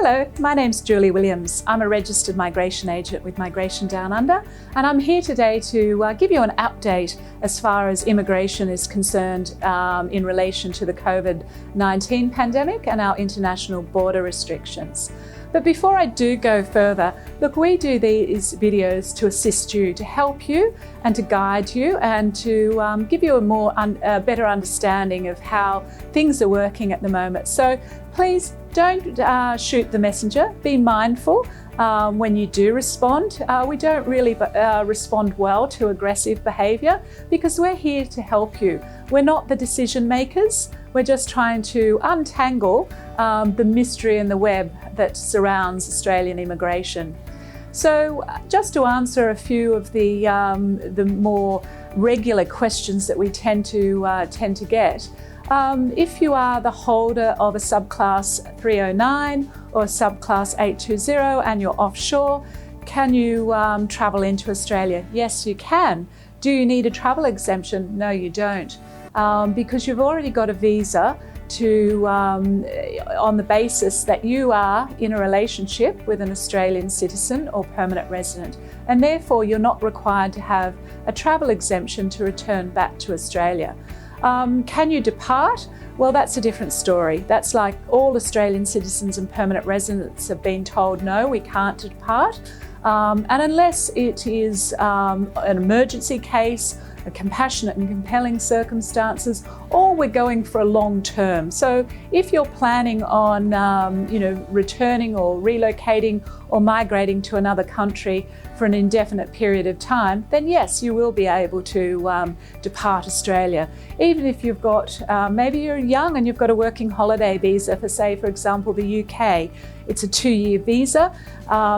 Hello, my name's Julie Williams. I'm a registered migration agent with Migration Downunder, and I'm here today to give you an update as far as immigration is concerned in relation to the COVID-19 pandemic and our international border restrictions. But before I do go further, look, we do these videos to assist you, to help you and to guide you and to give you a better understanding of how things are working at the moment. So please don't shoot the messenger. Be mindful when you do respond. We don't really respond well to aggressive behaviour because we're here to help you. We're not the decision makers. We're just trying to untangle the mystery and the web that surrounds Australian immigration. So just to answer a few of the more regular questions that we tend to get, if you are the holder of a subclass 309 or a subclass 820 and you're offshore, can you travel into Australia? Yes, you can. Do you need a travel exemption? No, you don't, because you've already got a visa on the basis that you are in a relationship with an Australian citizen or permanent resident, and therefore you're not required to have a travel exemption to return back to Australia. Can you depart? Well, that's a different story. That's like all Australian citizens and permanent residents have been told, no, we can't depart. And unless it is an emergency case, a compassionate and compelling circumstances, or we're going for a long term. So if you're planning on returning or relocating or migrating to another country for an indefinite period of time, then yes, you will be able to depart Australia. Even if you've got, maybe you're young and you've got a working holiday visa for, say, for example, the UK. It's a 2-year visa.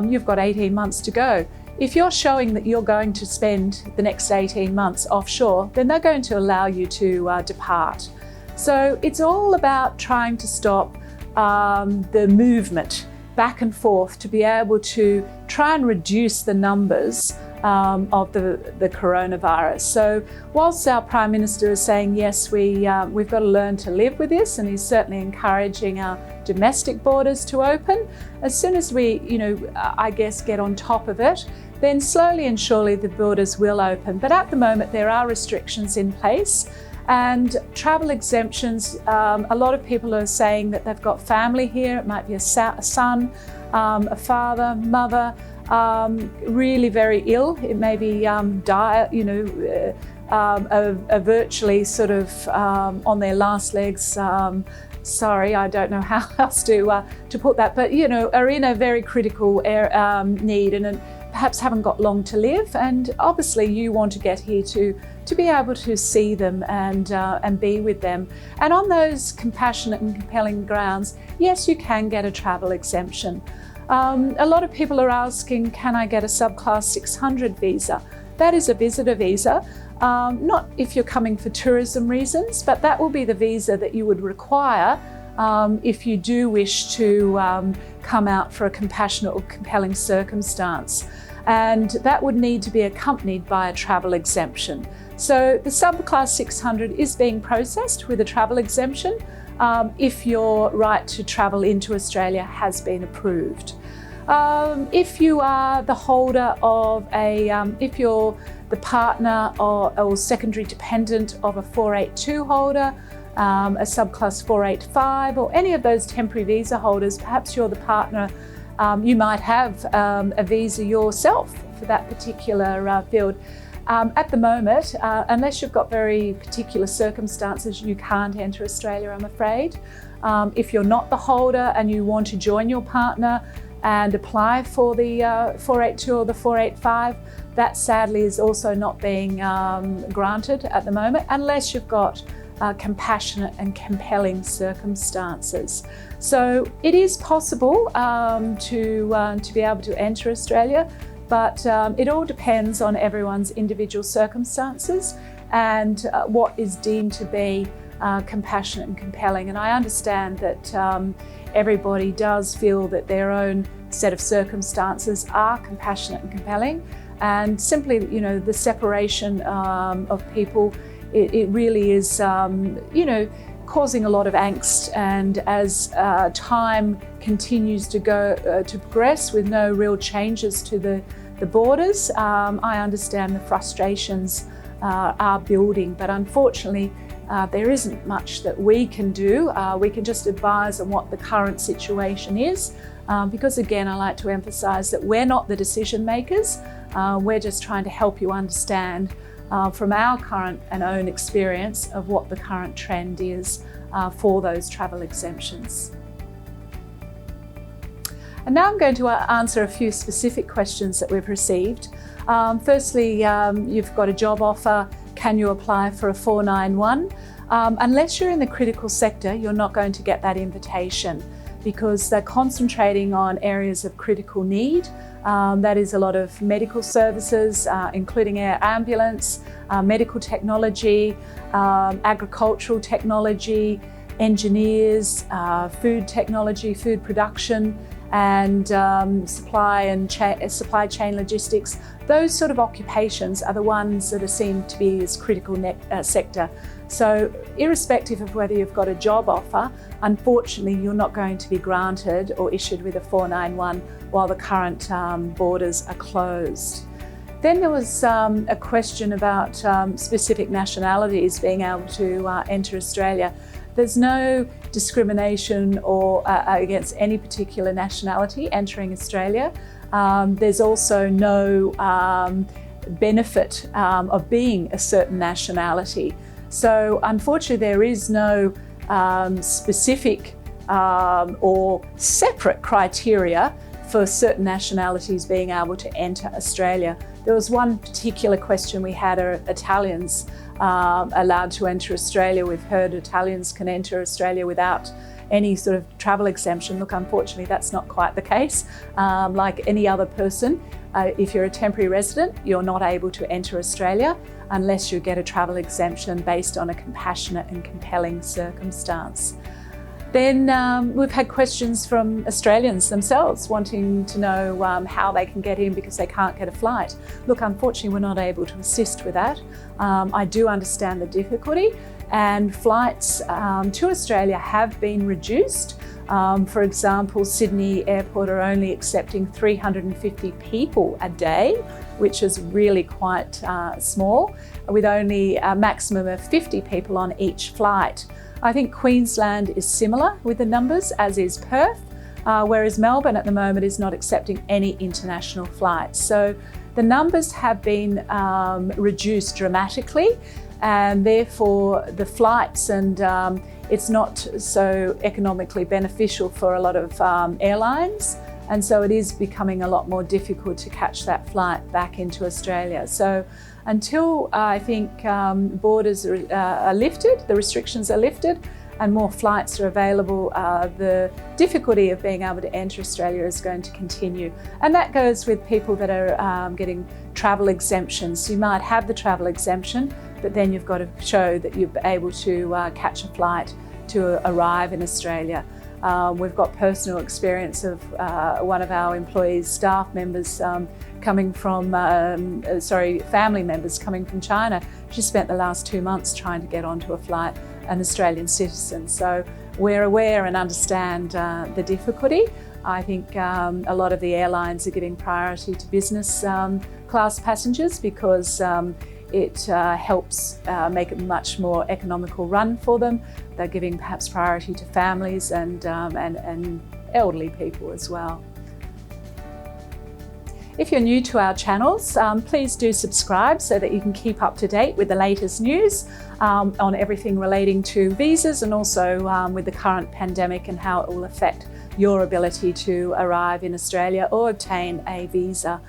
You've got 18 months to go. If you're showing that you're going to spend the next 18 months offshore, then they're going to allow you to depart. So it's all about trying to stop the movement back and forth to be able to try and reduce the numbers of the coronavirus. So whilst our Prime Minister is saying, yes, we've got to learn to live with this, and he's certainly encouraging our domestic borders to open, as soon as we, I guess, get on top of it, then slowly and surely the borders will open. But at the moment, there are restrictions in place. And travel exemptions, a lot of people are saying that they've got family here. It might be a son, a father, mother, really very ill. It may be virtually sort of on their last legs. Sorry, I don't know how else to put that, but are in a very critical need and perhaps haven't got long to live. And obviously, you want to get here to be able to see them and be with them. And on those compassionate and compelling grounds, yes, you can get a travel exemption. A lot of people are asking, can I get a subclass 600 visa? That is a visitor visa, not if you're coming for tourism reasons, but that will be the visa that you would require if you do wish to come out for a compassionate or compelling circumstance. And that would need to be accompanied by a travel exemption. So the subclass 600 is being processed with a travel exemption if your right to travel into Australia has been approved. If you are the holder of if you're the partner or secondary dependent of a 482 holder, a subclass 485, or any of those temporary visa holders, perhaps you're the partner, you might have a visa yourself for that particular field. At the moment, unless you've got very particular circumstances, you can't enter Australia, I'm afraid. If you're not the holder and you want to join your partner and apply for the 482 or the 485, that sadly is also not being granted at the moment, unless you've got compassionate and compelling circumstances. So it is possible to be able to enter Australia, but it all depends on everyone's individual circumstances and what is deemed to be compassionate and compelling. And I understand that everybody does feel that their own set of circumstances are compassionate and compelling, and simply, the separation of people, it really is, causing a lot of angst. And as time continues to progress with no real changes to the borders. I understand the frustrations are building, but unfortunately there isn't much that we can do. We can just advise on what the current situation is, because again, I like to emphasise that we're not the decision makers. We're just trying to help you understand from our current and own experience of what the current trend is for those travel exemptions. And now I'm going to answer a few specific questions that we've received. Firstly, you've got a job offer. Can you apply for a 491? Unless you're in the critical sector, you're not going to get that invitation because they're concentrating on areas of critical need. That is a lot of medical services, including air ambulance, medical technology, agricultural technology, engineers, food technology, food production, and supply chain logistics. Those sort of occupations are the ones that are seen to be as critical sector. So irrespective of whether you've got a job offer, unfortunately you're not going to be granted or issued with a 491 while the current borders are closed. Then there was a question about specific nationalities being able to enter Australia. There's no discrimination or against any particular nationality entering Australia. There's also no benefit of being a certain nationality. So unfortunately there is no specific or separate criteria for certain nationalities being able to enter Australia. There was one particular question we had: are Italians allowed to enter Australia? We've heard Italians can enter Australia without any sort of travel exemption. Look, unfortunately, that's not quite the case. Like any other person, if you're a temporary resident, you're not able to enter Australia unless you get a travel exemption based on a compassionate and compelling circumstance. Then we've had questions from Australians themselves wanting to know how they can get in because they can't get a flight. Look, unfortunately, we're not able to assist with that. I do understand the difficulty, and flights to Australia have been reduced. For example, Sydney Airport are only accepting 350 people a day, which is really quite small, with only a maximum of 50 people on each flight. I think Queensland is similar with the numbers, as is Perth, whereas Melbourne at the moment is not accepting any international flights. So the numbers have been reduced dramatically, and therefore the flights and it's not so economically beneficial for a lot of airlines, and so it is becoming a lot more difficult to catch that flight back into Australia. So until I think borders are lifted, the restrictions are lifted, and more flights are available, the difficulty of being able to enter Australia is going to continue. And that goes with people that are getting travel exemptions. You might have the travel exemption, but then you've got to show that you're able to catch a flight to arrive in Australia. We've got personal experience of one of our employees' staff members coming from, family members coming from China. She spent the last 2 months trying to get onto a flight, an Australian citizen. So we're aware and understand the difficulty. I think a lot of the airlines are giving priority to business class passengers because it helps make it a much more economical run for them. They're giving perhaps priority to families and elderly people as well. If you're new to our channels, please do subscribe so that you can keep up to date with the latest news on everything relating to visas, and also with the current pandemic and how it will affect your ability to arrive in Australia or obtain a visa.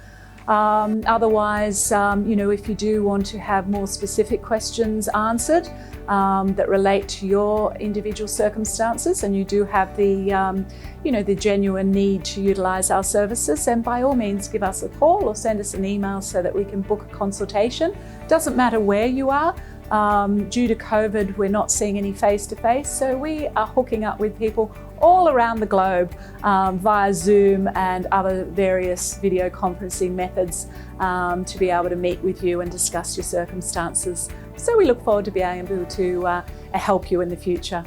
Otherwise, if you do want to have more specific questions answered that relate to your individual circumstances, and you do have the genuine need to utilise our services, then by all means give us a call or send us an email so that we can book a consultation. Doesn't matter where you are. Due to COVID, we're not seeing any face-to-face, so we are hooking up with people all around the globe via Zoom and other various video conferencing methods to be able to meet with you and discuss your circumstances. So we look forward to being able to help you in the future.